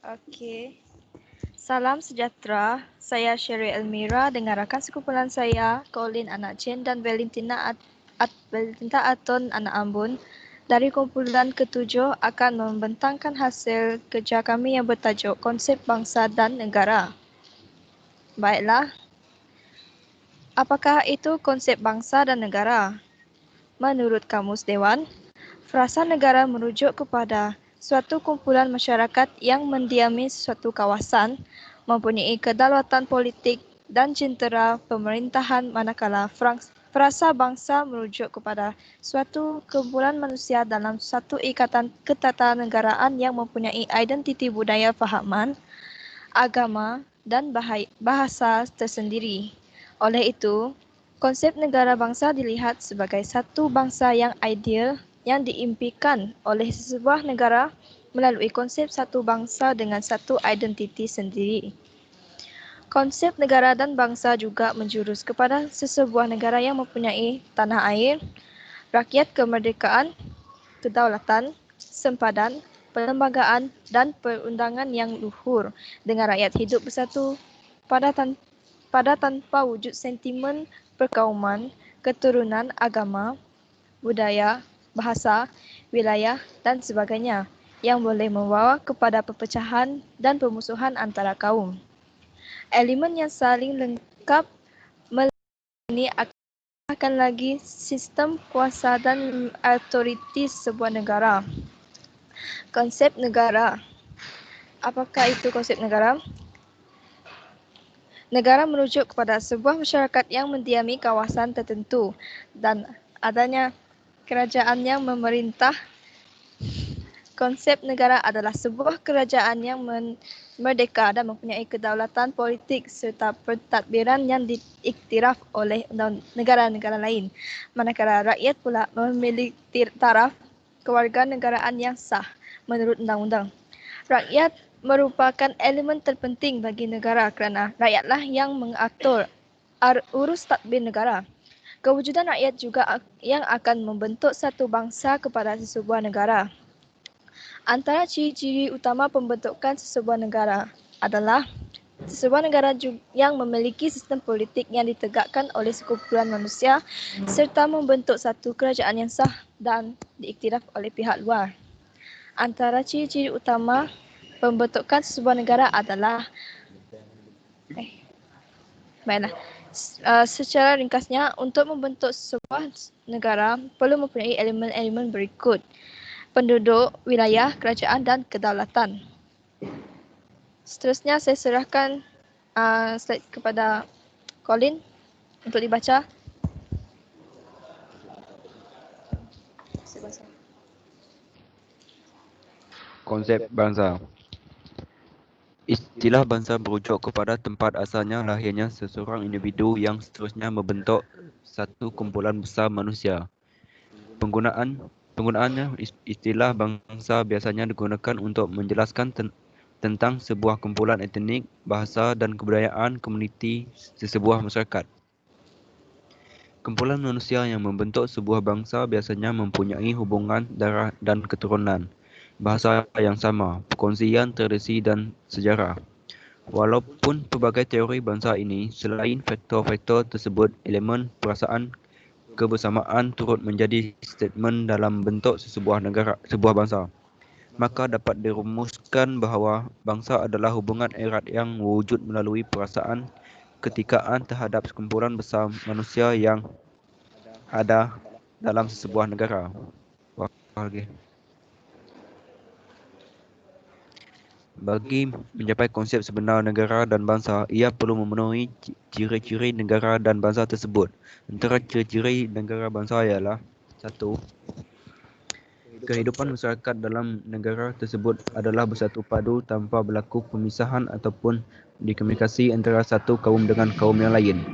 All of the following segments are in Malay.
Okey. Salam sejahtera. Saya Sherry Elmira dengan rakan sekumpulan saya, Colin anak Chen dan Valentina Aton anak Ambon dari kumpulan ketujuh akan membentangkan hasil kerja kami yang bertajuk Konsep Bangsa dan Negara. Baiklah, apakah itu konsep bangsa dan negara? Menurut Kamus Dewan, frasa negara merujuk kepada suatu kumpulan masyarakat yang mendiami suatu kawasan, mempunyai kedaulatan politik dan jentera pemerintahan, manakala frasa bangsa merujuk kepada suatu kumpulan manusia dalam satu ikatan ketatanegaraan yang mempunyai identiti budaya fahaman, agama dan bahasa tersendiri. Oleh itu, konsep negara bangsa dilihat sebagai satu bangsa yang ideal yang diimpikan oleh sebuah negara melalui konsep satu bangsa dengan satu identiti sendiri. Konsep negara dan bangsa juga menjurus kepada sesebuah negara yang mempunyai tanah air, rakyat kemerdekaan, kedaulatan, sempadan, perlembagaan dan perundangan yang luhur dengan rakyat hidup bersatu pada tanpa wujud sentimen perkauman, keturunan agama, budaya, bahasa, wilayah dan sebagainya yang boleh membawa kepada perpecahan dan permusuhan antara kaum. Elemen yang saling lengkap ini akan lagi sistem kuasa dan autoriti sebuah negara. Konsep negara. Apakah itu konsep negara? Negara merujuk kepada sebuah masyarakat yang mendiami kawasan tertentu dan adanya kerajaan yang memerintah. Konsep negara adalah sebuah kerajaan yang merdeka dan mempunyai kedaulatan politik serta pentadbiran yang diiktiraf oleh negara-negara lain. Manakala rakyat pula memiliki taraf kewarganegaraan yang sah menurut undang-undang. Rakyat merupakan elemen terpenting bagi negara kerana rakyatlah yang mengatur urus tadbir negara. Kewujudan rakyat juga yang akan membentuk satu bangsa kepada sesebuah negara. Antara ciri-ciri utama pembentukan sesebuah negara adalah sesebuah negara yang memiliki sistem politik yang ditegakkan oleh sekumpulan manusia serta membentuk satu kerajaan yang sah dan diiktiraf oleh pihak luar. Antara ciri-ciri utama pembentukan sesebuah negara adalah baiklah. Secara ringkasnya, untuk membentuk sebuah negara perlu mempunyai elemen-elemen berikut: penduduk, wilayah, kerajaan dan kedaulatan. Seterusnya saya serahkan slide kepada Colin untuk dibaca. Konsep bangsa. Istilah bangsa merujuk kepada tempat asalnya lahirnya seseorang individu yang seterusnya membentuk satu kumpulan besar manusia. Penggunaannya istilah bangsa biasanya digunakan untuk menjelaskan tentang sebuah kumpulan etnik, bahasa dan kebudayaan komuniti sesebuah masyarakat. Kumpulan manusia yang membentuk sebuah bangsa biasanya mempunyai hubungan darah dan keturunan, bahasa yang sama, perkongsian tradisi dan sejarah. Walaupun pelbagai teori bangsa ini, selain faktor-faktor tersebut, elemen perasaan kebersamaan turut menjadi statement dalam bentuk sebuah bangsa. Maka dapat dirumuskan bahawa bangsa adalah hubungan erat yang wujud melalui perasaan ketikaan terhadap sekumpulan besar manusia yang ada dalam sebuah negara. Bagi mencapai konsep sebenar negara dan bangsa, ia perlu memenuhi ciri-ciri negara dan bangsa tersebut. Antara ciri-ciri negara bangsa ialah: 1. Kehidupan masyarakat dalam negara tersebut adalah bersatu padu tanpa berlaku pemisahan ataupun dikomunikasi antara satu kaum dengan kaum yang lain.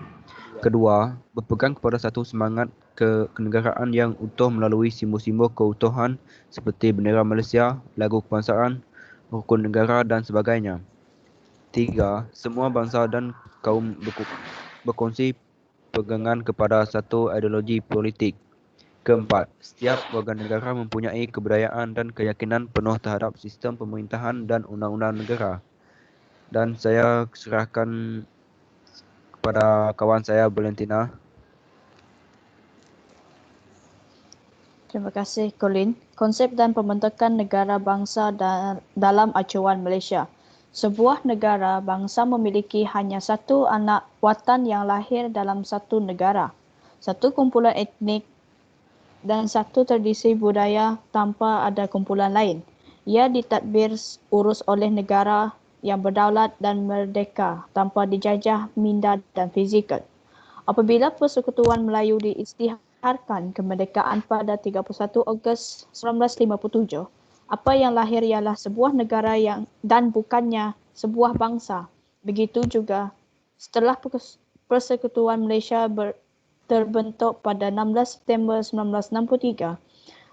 Kedua, berpegang kepada satu semangat kenegaraan yang utuh melalui simbol-simbol keutuhan seperti bendera Malaysia, lagu kebangsaan, rukun negara dan sebagainya. 3. Semua bangsa dan kaum berkongsi pegangan kepada satu ideologi politik. Keempat, setiap warga negara mempunyai kebudayaan dan keyakinan penuh terhadap sistem pemerintahan dan undang-undang negara. Dan saya serahkan kepada kawan saya Valentina. Terima kasih, Colin. Konsep dan pembentukan negara bangsa dalam acuan Malaysia. Sebuah negara bangsa memiliki hanya satu anak watan yang lahir dalam satu negara, satu kumpulan etnik dan satu tradisi budaya tanpa ada kumpulan lain. Ia ditadbir urus oleh negara yang berdaulat dan merdeka tanpa dijajah minda dan fizikal. Apabila Persekutuan Melayu diisytiharkan kemerdekaan pada 31 Ogos 1957, apa yang lahir ialah sebuah negara dan bukannya sebuah bangsa. Begitu juga setelah Persekutuan Malaysia terbentuk pada 16 September 1963,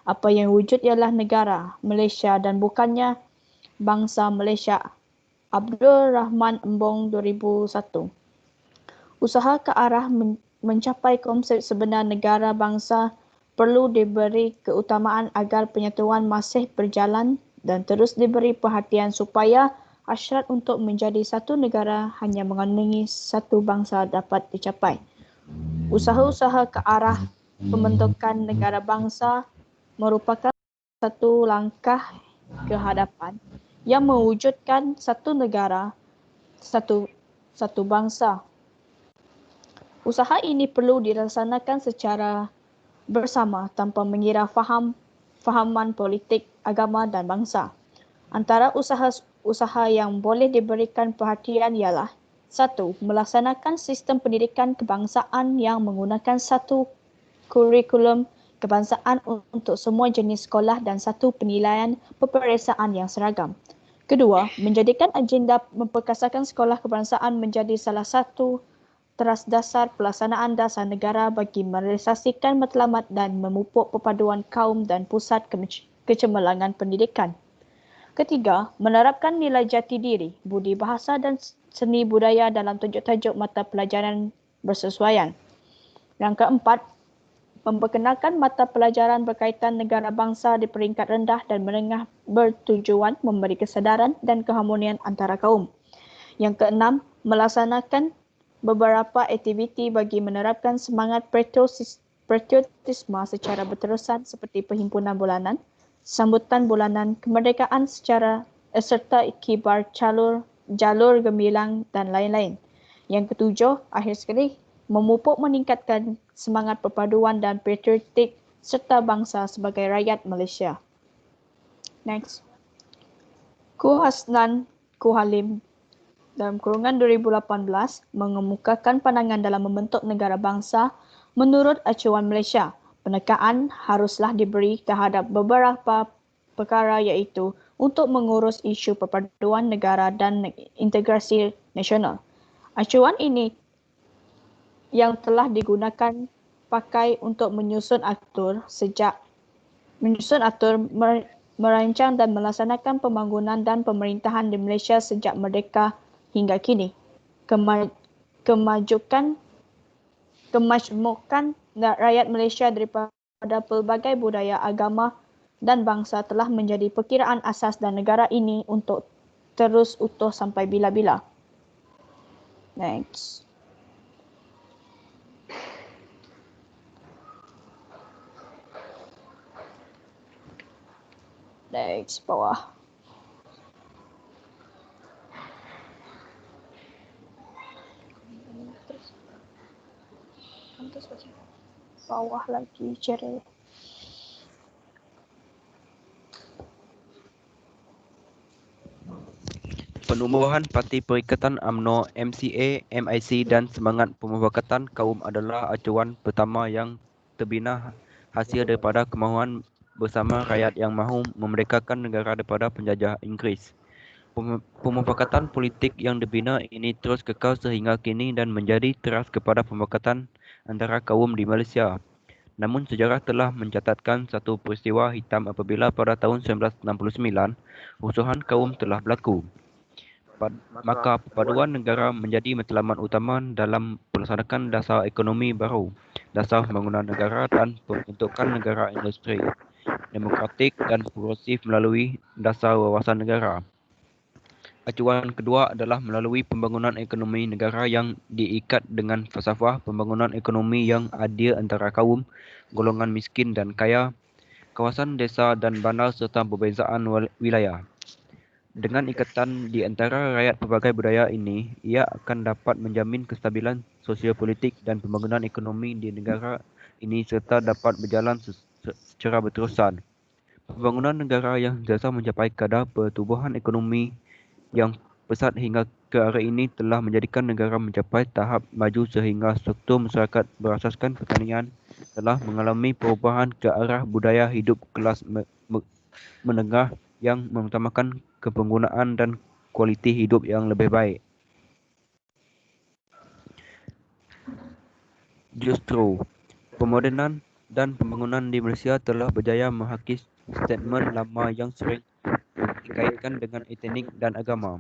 apa yang wujud ialah negara Malaysia dan bukannya bangsa Malaysia. Abdul Rahman Embong 2001. Usaha ke arah mencapai konsep sebenar negara bangsa perlu diberi keutamaan agar penyatuan masih berjalan dan terus diberi perhatian supaya hasrat untuk menjadi satu negara hanya mengandungi satu bangsa dapat dicapai. Usaha-usaha ke arah pembentukan negara bangsa merupakan satu langkah ke hadapan yang mewujudkan satu negara, satu bangsa. Usaha ini perlu dilaksanakan secara bersama tanpa mengira fahaman politik, agama dan bangsa. Antara usaha yang boleh diberikan perhatian ialah: 1. Melaksanakan sistem pendidikan kebangsaan yang menggunakan satu kurikulum kebangsaan untuk semua jenis sekolah dan satu penilaian peperiksaan yang seragam. Kedua, menjadikan agenda memperkasakan sekolah kebangsaan menjadi salah satu teras dasar pelaksanaan dasar negara bagi merealisasikan matlamat dan memupuk perpaduan kaum dan pusat kecemerlangan pendidikan. Ketiga, menerapkan nilai jati diri, budi bahasa dan seni budaya dalam tajuk-tajuk mata pelajaran bersesuaian. Yang keempat, memperkenalkan mata pelajaran berkaitan negara bangsa di peringkat rendah dan menengah bertujuan memberi kesedaran dan keharmonian antara kaum. Yang keenam, melaksanakan beberapa aktiviti bagi menerapkan semangat patriotisme secara berterusan seperti perhimpunan bulanan, sambutan bulanan kemerdekaan serta iktibar jalur gemilang dan lain-lain. Yang ketujuh, akhir sekali, memupuk meningkatkan semangat perpaduan dan patriotik serta bangsa sebagai rakyat Malaysia. Next. Hasnan Halim dalam kurungan 2018 mengemukakan pandangan dalam membentuk negara bangsa menurut acuan Malaysia. Penekangan haruslah diberi terhadap beberapa perkara iaitu untuk mengurus isu perpaduan negara dan integrasi nasional. Acuan ini yang telah digunakan pakai untuk menyusun atur, merancang dan melaksanakan pembangunan dan pemerintahan di Malaysia sejak merdeka hingga kini. Kemajmukan rakyat Malaysia daripada pelbagai budaya, agama dan bangsa telah menjadi perkiraan asas dan negara ini untuk terus utuh sampai bila-bila. Next. Next, bawah. Bawah lagi, cerai. Penubuhan Parti Perikatan UMNO, MCA, MIC dan semangat pemufakatan kaum adalah acuan pertama yang terbina hasil daripada kemahuan bersama rakyat yang mahu memerdekakan negara daripada penjajah Inggeris. Pemufakatan politik yang dibina ini terus kekal sehingga kini dan menjadi teras kepada pemufakatan antara kaum di Malaysia. Namun sejarah telah mencatatkan satu peristiwa hitam apabila pada tahun 1969 rusuhan kaum telah berlaku. Maka perpaduan negara menjadi matlamat utama dalam melaksanakan dasar ekonomi baru, dasar pembangunan negara dan pembentukan negara industri, demokratik dan progresif melalui dasar wawasan negara. Acuan kedua adalah melalui pembangunan ekonomi negara yang diikat dengan falsafah pembangunan ekonomi yang adil antara kaum, golongan miskin dan kaya, kawasan desa dan bandar serta perbezaan wilayah. Dengan ikatan di antara rakyat pelbagai budaya ini, ia akan dapat menjamin kestabilan sosiopolitik dan pembangunan ekonomi di negara ini serta dapat berjalan secara berterusan. Pembangunan negara yang sentiasa mencapai kadar pertumbuhan ekonomi yang pesat hingga ke arah ini telah menjadikan negara mencapai tahap maju sehingga struktur masyarakat berasaskan pertanian telah mengalami perubahan ke arah budaya hidup kelas menengah yang mengutamakan kepenggunaan dan kualiti hidup yang lebih baik. Justru, pemodenan dan pembangunan di Malaysia telah berjaya menghakis statement lama yang sering dikaitkan dengan etnik dan agama.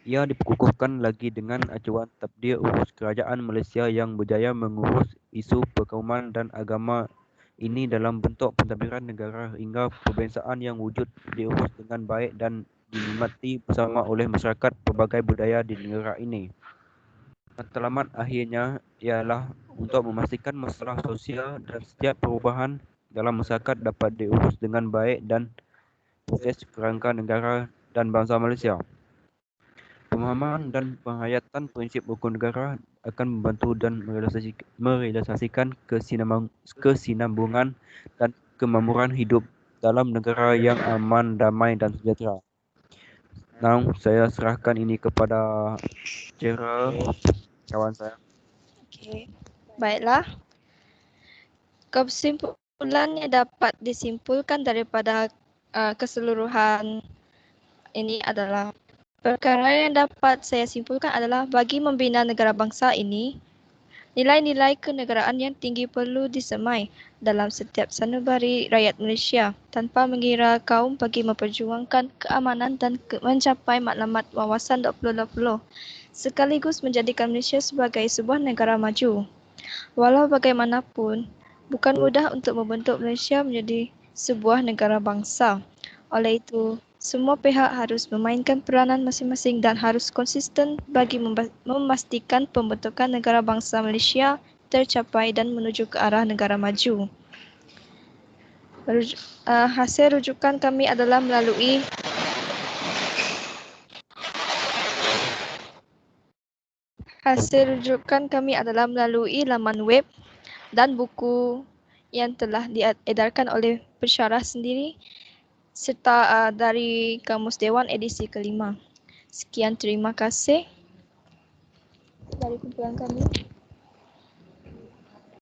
Ia dikukuhkan lagi dengan acuan Tabdir Urus Kerajaan Malaysia yang berjaya mengurus isu perkauman dan agama ini dalam bentuk pentadbiran negara hingga perbezaan yang wujud diurus dengan baik dan dinikmati bersama oleh masyarakat pelbagai budaya di negara ini. Matlamat akhirnya ialah untuk memastikan masalah sosial dan setiap perubahan dalam masyarakat dapat diurus dengan baik dan proses kerangka negara dan bangsa Malaysia. Pemahaman dan penghayatan prinsip hukum negara akan membantu dan merealisasikan kesinambungan dan kemakmuran hidup dalam negara yang aman, damai dan sejahtera. Now, saya serahkan ini kepada Cera, kawan saya. Okey. Baiklah. Kesimpulan yang dapat disimpulkan daripada keseluruhan ini adalah perkara yang dapat saya simpulkan adalah bagi membina negara bangsa ini, nilai-nilai kenegaraan yang tinggi perlu disemai dalam setiap sanubari rakyat Malaysia tanpa mengira kaum bagi memperjuangkan keamanan dan mencapai matlamat wawasan 2020 sekaligus menjadikan Malaysia sebagai sebuah negara maju. Walau bagaimanapun, bukan mudah untuk membentuk Malaysia menjadi sebuah negara bangsa. Oleh itu, semua pihak harus memainkan peranan masing-masing dan harus konsisten bagi memastikan pembentukan negara bangsa Malaysia tercapai dan menuju ke arah negara maju. Hasil rujukan kami adalah melalui laman web dan buku yang telah diedarkan oleh pensyarah sendiri serta dari Kamus Dewan edisi kelima. Sekian, terima kasih dari kumpulan kami.